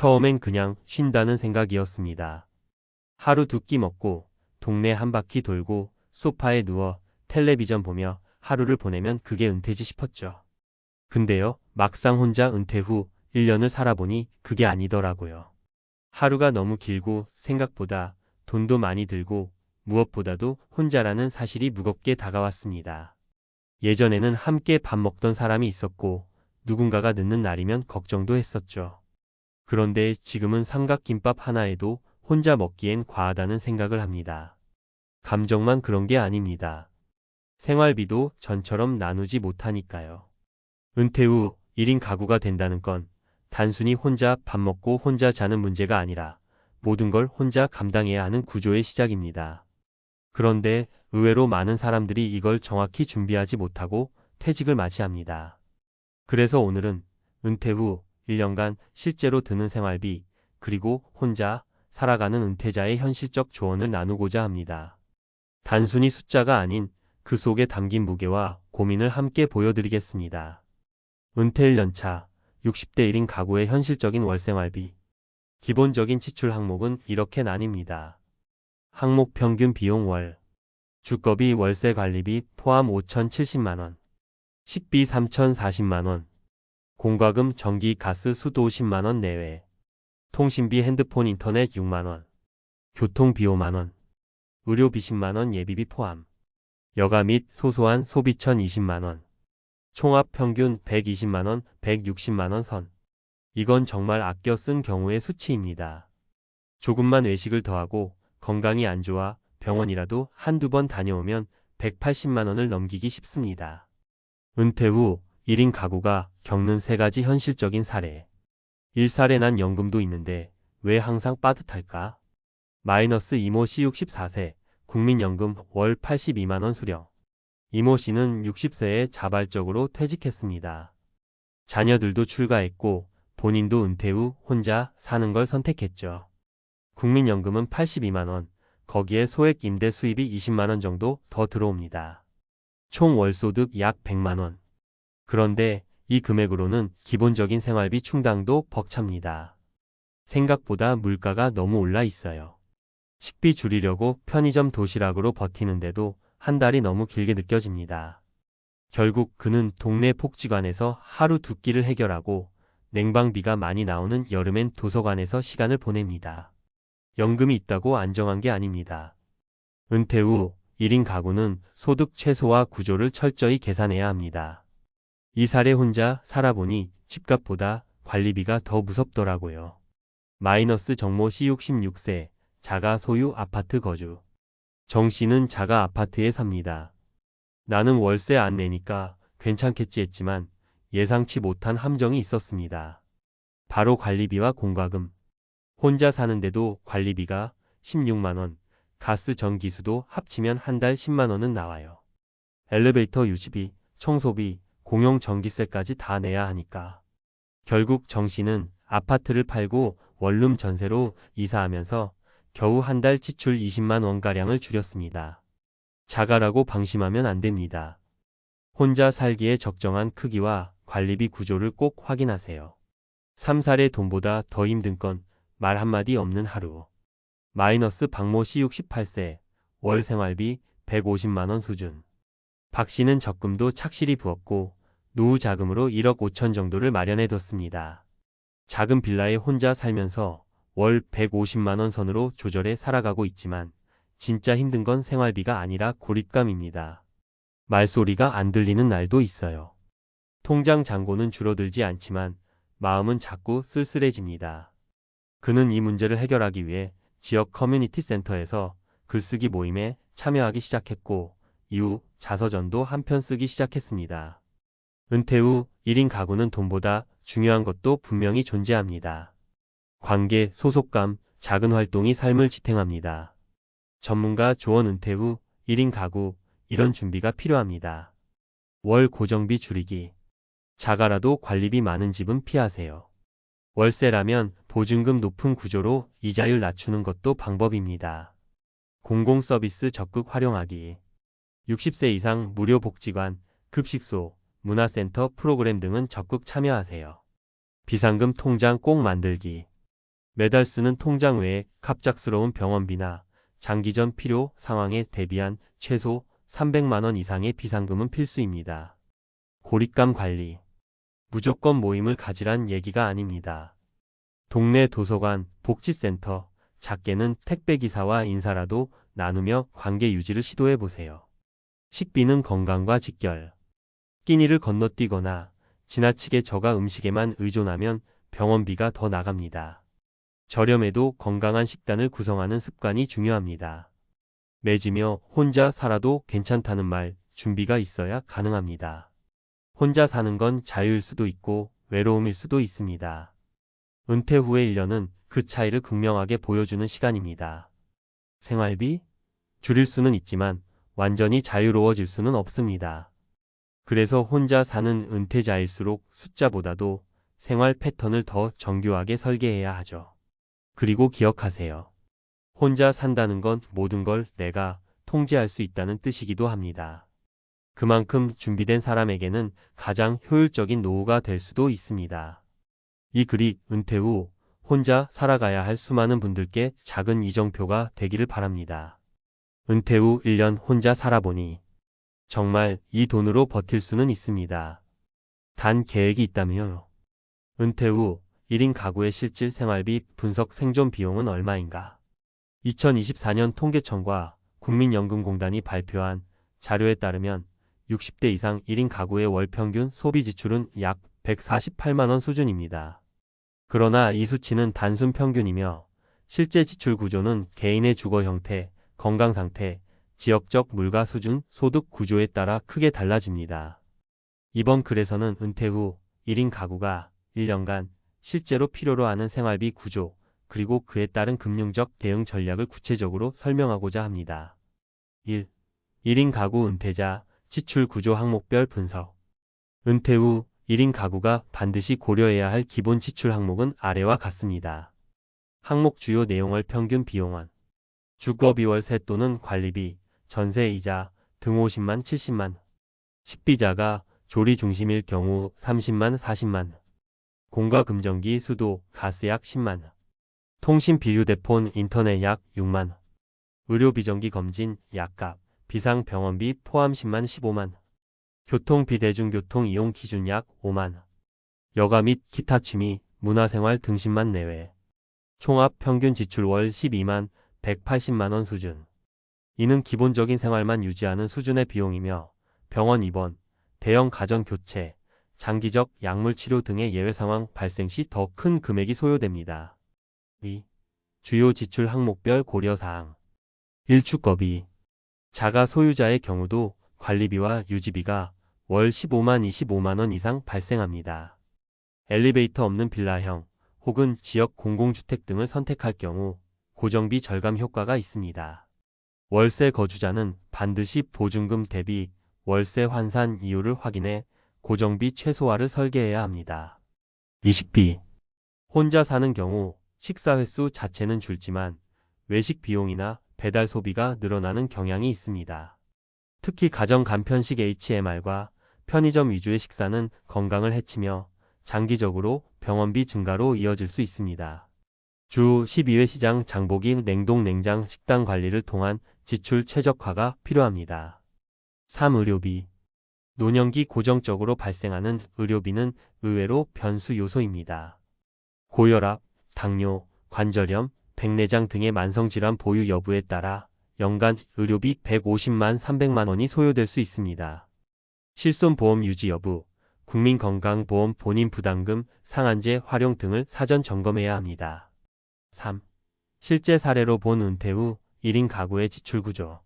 처음엔 그냥 쉰다는 생각이었습니다. 하루 두 끼 먹고 동네 한 바퀴 돌고 소파에 누워 텔레비전 보며 하루를 보내면 그게 은퇴지 싶었죠. 근데요, 막상 혼자 은퇴 후 1년을 살아보니 그게 아니더라고요. 하루가 너무 길고 생각보다 돈도 많이 들고 무엇보다도 혼자라는 사실이 무겁게 다가왔습니다. 예전에는 함께 밥 먹던 사람이 있었고 누군가가 늦는 날이면 걱정도 했었죠. 그런데 지금은 삼각김밥 하나에도 혼자 먹기엔 과하다는 생각을 합니다. 감정만 그런 게 아닙니다. 생활비도 전처럼 나누지 못하니까요. 은퇴 후 1인 가구가 된다는 건 단순히 혼자 밥 먹고 혼자 자는 문제가 아니라 모든 걸 혼자 감당해야 하는 구조의 시작입니다. 그런데 의외로 많은 사람들이 이걸 정확히 준비하지 못하고 퇴직을 맞이합니다. 그래서 오늘은 은퇴 후 1년간 실제로 드는 생활비, 그리고 혼자 살아가는 은퇴자의 현실적 조언을 나누고자 합니다. 단순히 숫자가 아닌 그 속에 담긴 무게와 고민을 함께 보여드리겠습니다. 은퇴 1년차 60대 1인 가구의 현실적인 월생활비. 기본적인 지출 항목은 이렇게 나뉩니다. 항목 평균 비용 월. 주거비 월세 관리비 포함 5,070만원. 식비 3,040만원. 공과금 전기 가스 수도 50만원 내외. 통신비 핸드폰 인터넷 6만원. 교통비 5만원. 의료비 10만원 예비비 포함. 여가 및 소소한 소비천 20만원. 총합 평균 120만원, 160만원 선. 이건 정말 아껴 쓴 경우의 수치입니다. 조금만 외식을 더하고 건강이 안 좋아 병원이라도 한두 번 다녀오면 180만원을 넘기기 쉽습니다. 은퇴 후 1인 가구가 겪는 세 가지 현실적인 사례. 일사례 난 연금도 있는데 왜 항상 빠듯할까? 마이너스 이모 씨 64세, 국민연금 월 82만원 수령. 이모 씨는 60세에 자발적으로 퇴직했습니다. 자녀들도 출가했고 본인도 은퇴 후 혼자 사는 걸 선택했죠. 국민연금은 82만원, 거기에 소액 임대 수입이 20만원 정도 더 들어옵니다. 총 월소득 약 100만원. 그런데 이 금액으로는 기본적인 생활비 충당도 벅찹니다. 생각보다 물가가 너무 올라 있어요. 식비 줄이려고 편의점 도시락으로 버티는데도 한 달이 너무 길게 느껴집니다. 결국 그는 동네 복지관에서 하루 두 끼를 해결하고 냉방비가 많이 나오는 여름엔 도서관에서 시간을 보냅니다. 연금이 있다고 안정한 게 아닙니다. 은퇴 후 1인 가구는 소득 최소화 구조를 철저히 계산해야 합니다. 이 사례 혼자 살아보니 집값보다 관리비가 더 무섭더라고요. 마이너스 정모 씨 66세, 자가 소유 아파트 거주. 정 씨는 자가 아파트에 삽니다. 나는 월세 안 내니까 괜찮겠지 했지만 예상치 못한 함정이 있었습니다. 바로 관리비와 공과금. 혼자 사는데도 관리비가 16만원, 가스 전기수도 합치면 한 달 10만원은 나와요. 엘리베이터 유지비, 청소비, 공용 전기세까지 다 내야 하니까. 결국 정 씨는 아파트를 팔고 원룸 전세로 이사하면서 겨우 한 달 지출 20만 원가량을 줄였습니다. 자가라고 방심하면 안 됩니다. 혼자 살기에 적정한 크기와 관리비 구조를 꼭 확인하세요. 3살의 돈보다 더 힘든 건 말 한마디 없는 하루. 마이너스 박모 씨 68세, 월 생활비 150만원 수준. 박 씨는 적금도 착실히 부었고 노후 자금으로 1억 5천 정도를 마련해뒀습니다. 작은 빌라에 혼자 살면서 월 150만원 선으로 조절해 살아가고 있지만 진짜 힘든 건 생활비가 아니라 고립감입니다. 말소리가 안 들리는 날도 있어요. 통장 잔고는 줄어들지 않지만 마음은 자꾸 쓸쓸해집니다. 그는 이 문제를 해결하기 위해 지역 커뮤니티 센터에서 글쓰기 모임에 참여하기 시작했고 이후 자서전도 한 편 쓰기 시작했습니다. 은퇴 후 1인 가구는 돈보다 중요한 것도 분명히 존재합니다. 관계, 소속감, 작은 활동이 삶을 지탱합니다. 전문가 조언. 은퇴 후 1인 가구, 이런 준비가 필요합니다. 월 고정비 줄이기. 자가라도 관리비 많은 집은 피하세요. 월세라면 보증금 높은 구조로 이자율 낮추는 것도 방법입니다. 공공서비스 적극 활용하기. 60세 이상 무료 복지관, 급식소, 문화센터 프로그램 등은 적극 참여하세요. 비상금 통장 꼭 만들기. 매달 쓰는 통장 외에 갑작스러운 병원비나 장기전 필요 상황에 대비한 최소 300만 원 이상의 비상금은 필수입니다. 고립감 관리. 무조건 모임을 가지란 얘기가 아닙니다. 동네 도서관, 복지센터, 작게는 택배기사와 인사라도 나누며 관계 유지를 시도해 보세요. 식비는 건강과 직결. 끼니를 건너뛰거나 지나치게 저가 음식에만 의존하면 병원비가 더 나갑니다. 저렴해도 건강한 식단을 구성하는 습관이 중요합니다. 매지며 혼자 살아도 괜찮다는 말, 준비가 있어야 가능합니다. 혼자 사는 건 자유일 수도 있고 외로움일 수도 있습니다. 은퇴 후의 1년은 그 차이를 극명하게 보여주는 시간입니다. 생활비? 줄일 수는 있지만 완전히 자유로워질 수는 없습니다. 그래서 혼자 사는 은퇴자일수록 숫자보다도 생활 패턴을 더 정교하게 설계해야 하죠. 그리고 기억하세요. 혼자 산다는 건 모든 걸 내가 통제할 수 있다는 뜻이기도 합니다. 그만큼 준비된 사람에게는 가장 효율적인 노후가 될 수도 있습니다. 이 글이 은퇴 후 혼자 살아가야 할 수많은 분들께 작은 이정표가 되기를 바랍니다. 은퇴 후 1년 혼자 살아보니 정말 이 돈으로 버틸 수는 있습니다. 단 계획이 있다면요. 은퇴 후 1인 가구의 실질 생활비 분석 생존 비용은 얼마인가? 2024년 통계청과 국민연금공단이 발표한 자료에 따르면 60대 이상 1인 가구의 월 평균 소비 지출은 약 148만 원 수준입니다. 그러나 이 수치는 단순 평균이며 실제 지출 구조는 개인의 주거 형태, 건강 상태, 지역적 물가 수준, 소득 구조에 따라 크게 달라집니다. 이번 글에서는 은퇴 후 1인 가구가 1년간 실제로 필요로 하는 생활비 구조, 그리고 그에 따른 금융적 대응 전략을 구체적으로 설명하고자 합니다. 1. 1인 가구 은퇴자 지출 구조 항목별 분석. 은퇴 후 1인 가구가 반드시 고려해야 할 기본 지출 항목은 아래와 같습니다. 항목 주요 내용을 평균 비용원. 주거비 월세 또는 관리비, 전세이자 등 50만 70만. 식비자가 조리 중심일 경우 30만 40만. 공과금전기 수도 가스 약 10만. 통신 비휴대폰 인터넷 약 6만. 의료 비정기 검진 약값 비상병원비 포함 10만 15만. 교통비 대중교통 이용 기준 약 5만. 여가 및 기타 취미, 문화생활 등 10만 내외. 총합 평균 지출 월 12만 180만 원 수준. 이는 기본적인 생활만 유지하는 수준의 비용이며 병원 입원, 대형 가정 교체, 장기적 약물 치료 등의 예외 상황 발생 시 더 큰 금액이 소요됩니다. 2. 주요 지출 항목별 고려사항. 1. 주거비. 자가 소유자의 경우도 관리비와 유지비가 월 15만 25만 원 이상 발생합니다. 엘리베이터 없는 빌라형 혹은 지역 공공주택 등을 선택할 경우 고정비 절감 효과가 있습니다. 월세 거주자는 반드시 보증금 대비 월세 환산 이율을 확인해 고정비 최소화를 설계해야 합니다. 이식비. 혼자 사는 경우 식사 횟수 자체는 줄지만 외식 비용이나 배달 소비가 늘어나는 경향이 있습니다. 특히 가정 간편식 HMR과 편의점 위주의 식사는 건강을 해치며 장기적으로 병원비 증가로 이어질 수 있습니다. 주 12회 시장 장보기 냉동 냉장 식당 관리를 통한 지출 최적화가 필요합니다. 3. 의료비. 노년기 고정적으로 발생하는 의료비는 의외로 변수 요소입니다. 고혈압, 당뇨, 관절염, 백내장 등의 만성질환 보유 여부에 따라 연간 의료비 150만 300만 원이 소요될 수 있습니다. 실손보험 유지 여부, 국민건강보험 본인 부담금, 상한제 활용 등을 사전 점검해야 합니다. 3. 실제 사례로 본 은퇴 후 1인 가구의 지출 구조.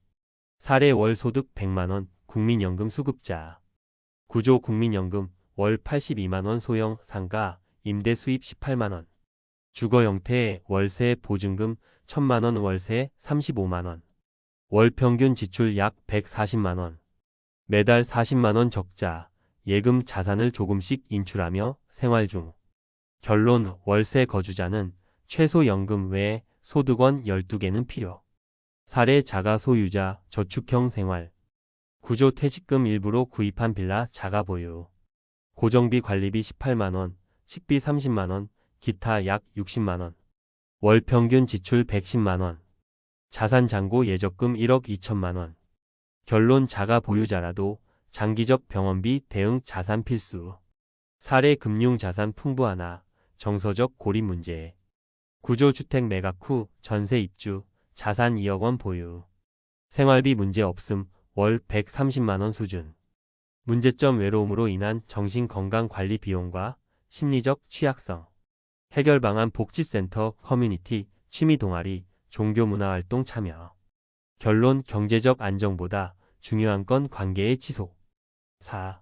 사례 월 소득 100만 원, 국민연금 수급자. 구조 국민연금 월 82만 원 소형 상가, 임대 수입 18만 원. 주거 형태 월세 보증금 1000만 원 월세 35만 원. 월 평균 지출 약 140만 원. 매달 40만 원 적자, 예금 자산을 조금씩 인출하며 생활 중. 결론 월세 거주자는 최소 연금 외에 소득원 12개는 필요. 사례 자가 소유자 저축형 생활. 구조 퇴직금 일부로 구입한 빌라 자가 보유. 고정비 관리비 18만 원, 식비 30만 원, 기타 약 60만 원. 월 평균 지출 110만 원. 자산 잔고 예적금 1억 2천만 원. 결론 자가 보유자라도 장기적 병원비 대응 자산 필수. 사례 금융 자산 풍부하나 정서적 고립 문제. 구조주택 매각 후 전세 입주, 자산 2억 원 보유. 생활비 문제 없음, 월 130만 원 수준. 문제점 외로움으로 인한 정신건강 관리 비용과 심리적 취약성. 해결 방안 복지센터, 커뮤니티, 취미 동아리, 종교문화활동 참여. 결론 경제적 안정보다 중요한 건 관계의 지속. 4.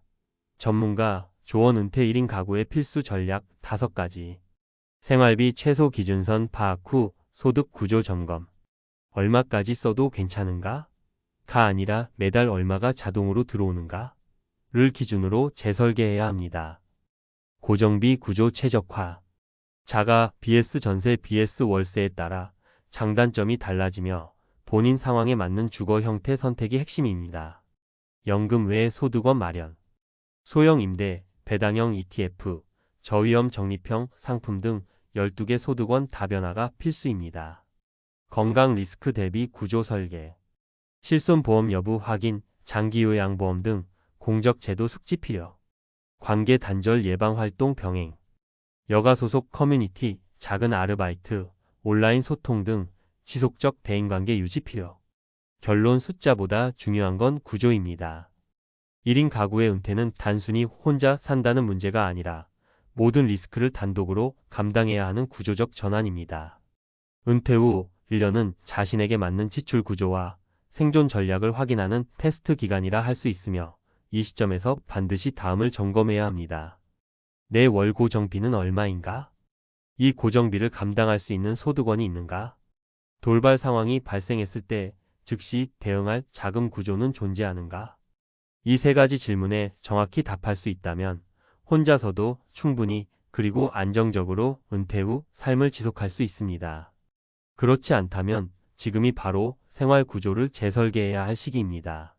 전문가, 조언 은퇴 1인 가구의 필수 전략 5가지. 생활비 최소 기준선 파악 후 소득 구조 점검. 얼마까지 써도 괜찮은가? 가 아니라 매달 얼마가 자동으로 들어오는가? 를 기준으로 재설계해야 합니다. 고정비 구조 최적화. 자가 vs 전세 vs 월세에 따라 장단점이 달라지며 본인 상황에 맞는 주거 형태 선택이 핵심입니다. 연금 외 소득원 마련. 소형 임대, 배당형 ETF, 저위험 적립형 상품 등 12개 소득원 다변화가 필수입니다. 건강 리스크 대비 구조 설계. 실손보험 여부 확인, 장기요양보험 등 공적 제도 숙지 필요. 관계 단절 예방 활동 병행. 여가 소속 커뮤니티, 작은 아르바이트, 온라인 소통 등 지속적 대인관계 유지 필요. 결론 숫자보다 중요한 건 구조입니다. 1인 가구의 은퇴는 단순히 혼자 산다는 문제가 아니라 모든 리스크를 단독으로 감당해야 하는 구조적 전환입니다. 은퇴 후 1년은 자신에게 맞는 지출 구조와 생존 전략을 확인하는 테스트 기간이라 할 수 있으며 이 시점에서 반드시 다음을 점검해야 합니다. 내 월 고정비는 얼마인가? 이 고정비를 감당할 수 있는 소득원이 있는가? 돌발 상황이 발생했을 때 즉시 대응할 자금 구조는 존재하는가? 이 3가지 질문에 정확히 답할 수 있다면 혼자서도 충분히 그리고 안정적으로 은퇴 후 삶을 지속할 수 있습니다. 그렇지 않다면 지금이 바로 생활 구조를 재설계해야 할 시기입니다.